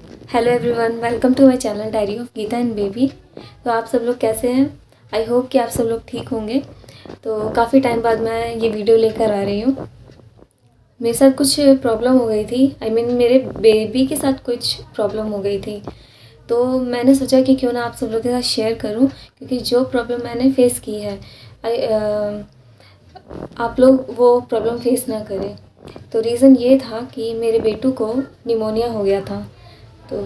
Hello everyone, welcome to my channel diary of Geeta and baby. तो आप सब लोग कैसे हैं? आई होप कि आप सब लोग ठीक होंगे। तो काफ़ी टाइम बाद मैं ये वीडियो लेकर आ रही हूँ। मेरे साथ कुछ प्रॉब्लम हो गई थी, मेरे बेबी के साथ कुछ प्रॉब्लम हो गई थी। तो मैंने सोचा कि क्यों ना आप सब लोग के साथ शेयर करूँ, क्योंकि जो प्रॉब्लम मैंने फेस की है आप लोग वो प्रॉब्लम फेस ना करें। तो रीज़न ये था कि मेरे बेटू को निमोनिया हो गया था। तो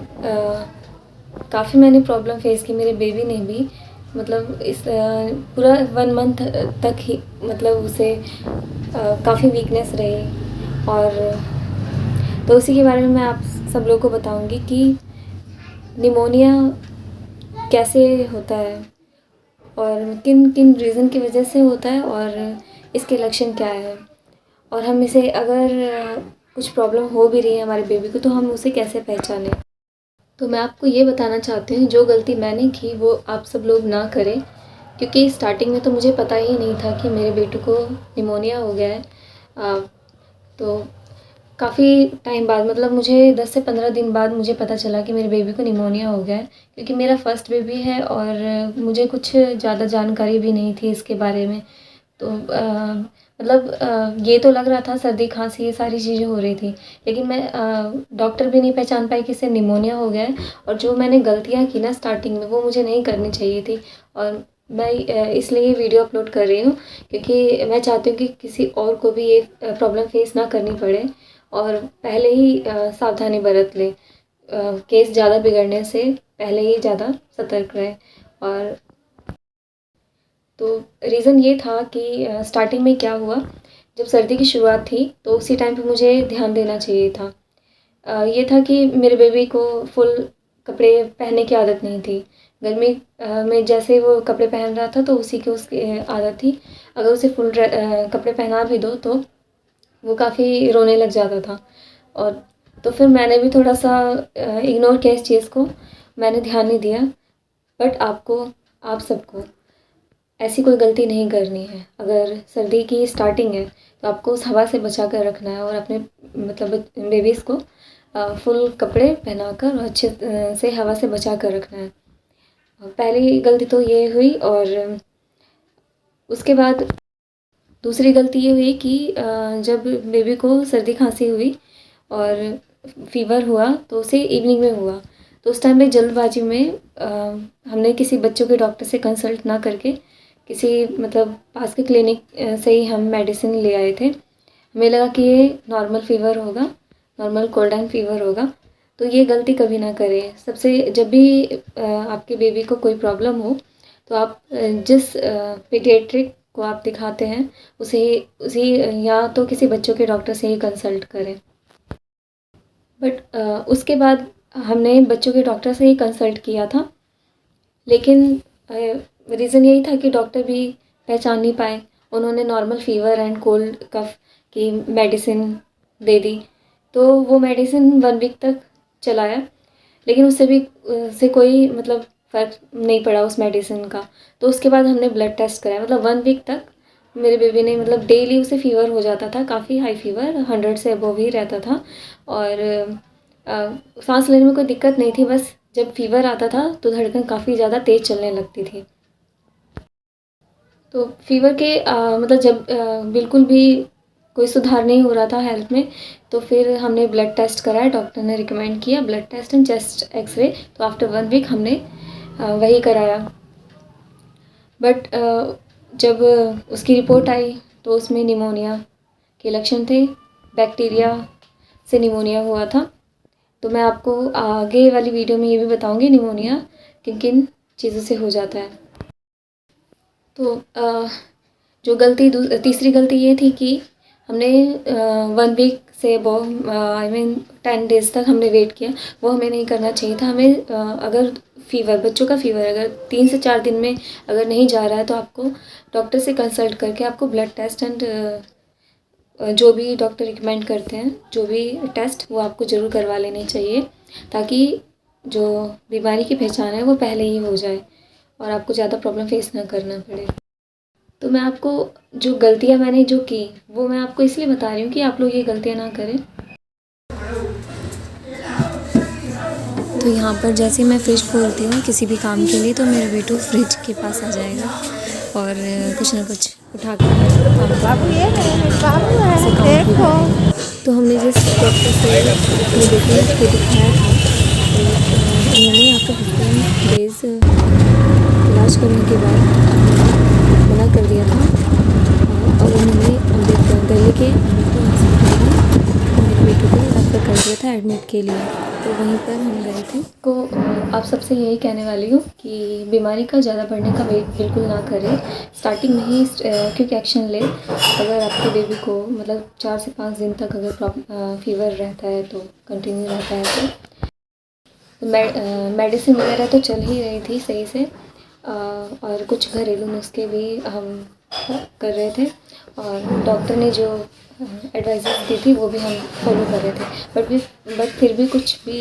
काफ़ी मैंने प्रॉब्लम फेस की, मेरे बेबी ने भी। मतलब इस पूरा 1 मंथ तक ही मतलब उसे काफ़ी वीकनेस रही। और तो उसी के बारे में मैं आप सब लोगों को बताऊंगी कि निमोनिया कैसे होता है और किन किन रीज़न की वजह से होता है और इसके लक्षण क्या है, और हम इसे अगर कुछ प्रॉब्लम हो भी रही है हमारे बेबी को तो हम उसे कैसे पहचानें। तो मैं आपको ये बताना चाहती हूँ, जो गलती मैंने की वो आप सब लोग ना करें, क्योंकि स्टार्टिंग में तो मुझे पता ही नहीं था कि मेरे बेटू को निमोनिया हो गया है। तो काफ़ी टाइम बाद, मतलब मुझे 10 से 15 दिन बाद मुझे पता चला कि मेरे बेबी को निमोनिया हो गया है, क्योंकि मेरा फर्स्ट बेबी है और मुझे कुछ ज़्यादा जानकारी भी नहीं थी इसके बारे में। तो ये तो लग रहा था सर्दी खांसी ये सारी चीज़ें हो रही थी, लेकिन मैं डॉक्टर भी नहीं पहचान पाई कि इसे निमोनिया हो गया है। और जो मैंने गलतियाँ की ना स्टार्टिंग में, वो मुझे नहीं करनी चाहिए थी। और मैं इसलिए ये वीडियो अपलोड कर रही हूँ, क्योंकि मैं चाहती हूँ कि किसी और को भी ये प्रॉब्लम फेस ना करनी पड़े और पहले ही सावधानी बरत ले। केस ज़्यादा बिगड़ने से पहले ही ज़्यादा सतर्क रहे। और तो रीज़न ये था कि स्टार्टिंग में क्या हुआ, जब सर्दी की शुरुआत थी तो उसी टाइम पे मुझे ध्यान देना चाहिए था। ये था कि मेरे बेबी को फुल कपड़े पहनने की आदत नहीं थी। गर्मी में जैसे वो कपड़े पहन रहा था तो उसी की उसकी आदत थी। अगर उसे फुल कपड़े पहना भी दो तो वो काफ़ी रोने लग जाता था। और तो फिर मैंने भी थोड़ा सा इग्नोर किया इस चीज़ को, मैंने ध्यान नहीं दिया। बट आप सबको ऐसी कोई गलती नहीं करनी है। अगर सर्दी की स्टार्टिंग है तो आपको उस हवा से बचा कर रखना है और अपने मतलब बेबीज़ को फुल कपड़े पहनाकर अच्छे से हवा से बचा कर रखना है। पहली गलती तो ये हुई। और उसके बाद दूसरी गलती ये हुई कि जब बेबी को सर्दी खांसी हुई और फ़ीवर हुआ तो उसे इवनिंग में हुआ। तो उस टाइम में जल्दबाजी में हमने किसी बच्चों के डॉक्टर से कंसल्ट ना करके किसी मतलब पास के क्लिनिक से ही हम मेडिसिन ले आए थे। हमें लगा कि ये नॉर्मल फ़ीवर होगा, नॉर्मल कोल्ड एंड फ़ीवर होगा। तो ये गलती कभी ना करें। सबसे जब भी आपके बेबी को कोई प्रॉब्लम हो तो आप जिस पीडियाट्रिक को आप दिखाते हैं उसे उसी या तो किसी बच्चों के डॉक्टर से ही कंसल्ट करें। बट उसके बाद हमने बच्चों के डॉक्टर से ही कंसल्ट किया था, लेकिन रीज़न यही था कि डॉक्टर भी पहचान नहीं पाए। उन्होंने नॉर्मल फ़ीवर एंड कोल्ड कफ़ की मेडिसिन दे दी। तो वो मेडिसिन 1 वीक तक चलाया, लेकिन उससे कोई मतलब फ़र्क नहीं पड़ा उस मेडिसिन का। तो उसके बाद हमने ब्लड टेस्ट कराया, मतलब 1 वीक तक मेरे बेबी ने मतलब डेली उसे फ़ीवर हो जाता था, काफ़ी हाई फ़ीवर 100 से अबव ही रहता था। और साँस लेने में कोई दिक्कत नहीं थी, बस जब फ़ीवर आता था तो धड़कन काफ़ी ज़्यादा तेज़ चलने लगती थी। तो फ़ीवर के मतलब जब बिल्कुल भी कोई सुधार नहीं हो रहा था हेल्थ में, तो फिर हमने ब्लड टेस्ट कराया। डॉक्टर ने रिकमेंड किया blood test and chest X-ray. तो आफ्टर 1 वीक हमने वही कराया। बट जब उसकी रिपोर्ट आई तो उसमें निमोनिया के लक्षण थे, बैक्टीरिया से निमोनिया हुआ था। तो मैं आपको आगे वाली वीडियो में ये भी बताऊंगी निमोनिया किन किन चीज़ों से हो जाता है। तो जो तीसरी गलती ये थी कि हमने 1 वीक से अबव 10 डेज़ तक हमने वेट किया। वो हमें नहीं करना चाहिए था। हमें अगर बच्चों का फ़ीवर अगर 3 से 4 दिन में अगर नहीं जा रहा है तो आपको डॉक्टर से कंसल्ट करके आपको ब्लड टेस्ट एंड जो भी डॉक्टर रिकमेंड करते हैं, जो भी टेस्ट, वो आपको ज़रूर करवा लेने चाहिए, ताकि जो बीमारी की पहचान है वो पहले ही हो जाए और आपको ज़्यादा प्रॉब्लम फेस ना करना पड़े। तो मैं आपको जो गलतियाँ मैंने जो की वो मैं आपको इसलिए बता रही हूँ कि आप लोग ये गलतियाँ ना करें। तो यहाँ पर जैसे ही मैं फ्रिज खोलती हूँ किसी भी काम के लिए, तो मेरा बेटू फ्रिज के पास आ जाएगा और कुछ ना कुछ उठा कर बाबू ये है मेरे बाबू से है, काम देखो। तो हमने जिस डॉक्टर से अपने बेटे को दिखाया था, तो उन्होंने आफ्टर 15 डेज़ इलाज करने के बाद मना कर दिया था और उन्होंने दिल्ली के अम्बेडकर हॉस्पिटल में मेरे बेटे को रेफ़र कर दिया था एडमिट के लिए। तो वहीं पर हम गए थे। को आप सबसे यही कहने वाली हूँ कि बीमारी का ज़्यादा बढ़ने का वेट बिल्कुल ना करें। स्टार्टिंग में ही क्विक एक्शन लें। अगर आपके बेबी को मतलब 4 से 5 दिन तक अगर फ़ीवर रहता है, तो कंटिन्यू रहता है, तो मेडिसिन वगैरह तो चल ही रही थी सही से, और कुछ घरेलू नुस्खे भी हम कर रहे थे और डॉक्टर ने जो एडवाइसेस दी थी वो भी हम फॉलो कर रहे थे। बट फिर भी कुछ भी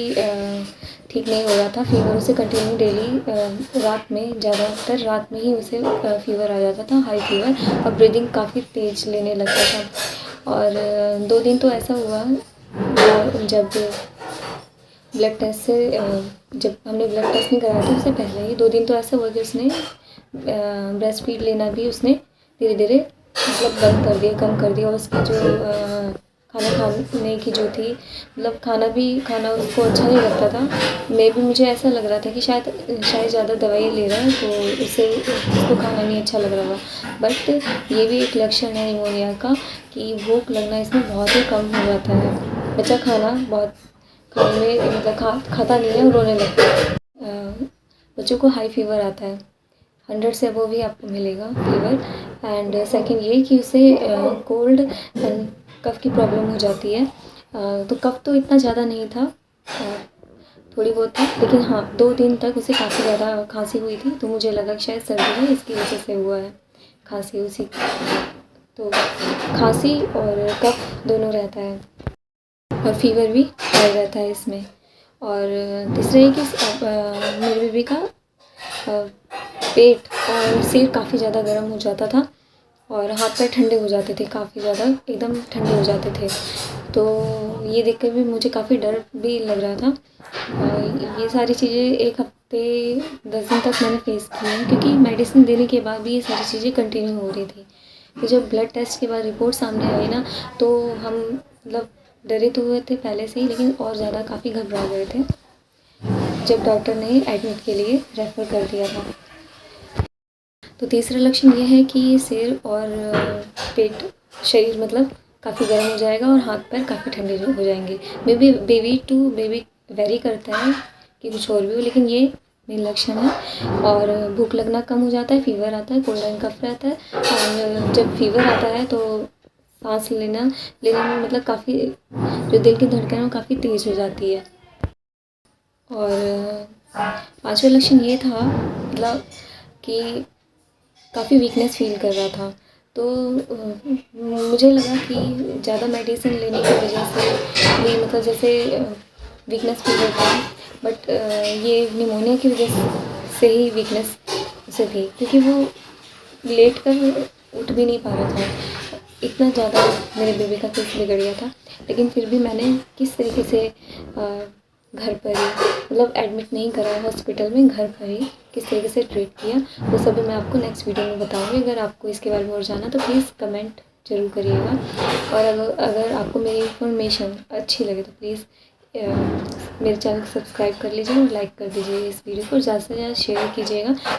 ठीक नहीं हो रहा था। फ़ीवर उसे कंटिन्यू डेली रात में, ज़्यादातर रात में ही उसे फ़ीवर आ जाता था, हाई फ़ीवर, और ब्रीदिंग काफ़ी तेज़ लेने लगता था। और 2 दिन तो ऐसा हुआ, वो जब ब्लड टेस्ट से जब हमने ब्लड टेस्ट नहीं कराया था उससे पहले ही 2 दिन तो ऐसा हुआ कि उसने ब्रेस्ट फीड लेना भी उसने धीरे धीरे मतलब बंद कर दिया, कम कर दिया। और उसकी जो खाना खाने की जो थी, मतलब खाना उसको अच्छा नहीं लगता था। मुझे ऐसा लग रहा था कि शायद ज़्यादा दवाई ले रहा है, तो उसको खाना नहीं अच्छा लग रहा था। बट ये भी एक लक्षण है निमोनिया का कि भूख लगना इसमें बहुत ही कम हो जाता है। बच्चा खाने में मतलब खाता नहीं है और रोने लगता है। बच्चों को हाई फ़ीवर आता है, 100 से अबव ही आपको मिलेगा फ़ीवर। एंड सेकंड ये कि उसे कोल्ड एंड कफ़ की प्रॉब्लम हो जाती है। तो कफ़ तो इतना ज़्यादा नहीं था, थोड़ी बहुत थी, लेकिन हाँ 2 दिन तक उसे काफ़ी ज़्यादा खांसी हुई थी। तो मुझे लगा कि शायद सर्दी है, इसकी वजह से हुआ है खांसी उसी। तो खांसी और कफ़ दोनों रहता है और फ़ीवर भी हाई रहता है इसमें। और तीसरा ये कि मेरे बेबी का पेट और सिर काफ़ी ज़्यादा गर्म हो जाता था और हाथ पैर ठंडे हो जाते थे, काफ़ी ज़्यादा एकदम ठंडे हो जाते थे। तो ये देख कर भी मुझे काफ़ी डर भी लग रहा था। ये सारी चीज़ें 1 हफ़्ते 10 दिन तक मैंने फ़ेस की हैं, क्योंकि मेडिसिन देने के बाद भी ये सारी चीज़ें कंटिन्यू हो रही थी। फिर जब ब्लड टेस्ट के बाद रिपोर्ट सामने आई ना, तो हम मतलब डरे तो हुए थे पहले से ही, लेकिन और ज़्यादा काफ़ी घबरा गए थे जब डॉक्टर ने एडमिट के लिए रेफ़र कर दिया था। तो तीसरा लक्षण ये है कि सिर और पेट, शरीर मतलब काफ़ी गर्म हो जाएगा और हाथ पैर काफ़ी ठंडे हो जाएंगे। Maybe baby to baby vary करता है कि कुछ और भी हो, लेकिन ये मेन लक्षण है। और भूख लगना कम हो जाता है, फ़ीवर आता है, कोल्ड एंड कफ रहता है। और जब फ़ीवर आता है तो सांस लेने में मतलब काफ़ी जो दिल की धड़कन है वो काफ़ी तेज़ हो जाती है। और पाँचवा लक्षण ये था मतलब कि काफ़ी वीकनेस फ़ील कर रहा था। तो मुझे लगा कि ज़्यादा मेडिसिन लेने की वजह से भी मतलब जैसे वीकनेस फ़ील होता है, बट ये निमोनिया की वजह से ही वीकनेस उसे थी, क्योंकि वो लेट कर उठ भी नहीं पा रहा था। इतना ज़्यादा मेरे बेबी का केस बिगड़ गया था। लेकिन फिर भी मैंने किस तरीके से घर पर ही मतलब एडमिट नहीं करा हॉस्पिटल में, घर पर ही किस तरीके से ट्रीट किया, वो सभी मैं आपको नेक्स्ट वीडियो में बताऊँगी। अगर आपको इसके बारे में और जानना तो प्लीज़ कमेंट ज़रूर करिएगा। और अगर आपको मेरी इन्फॉर्मेशन अच्छी लगे तो प्लीज़ मेरे चैनल को सब्सक्राइब कर लीजिए और लाइक कर दीजिए इस वीडियो को, ज़्यादा से ज़्यादा शेयर कीजिएगा।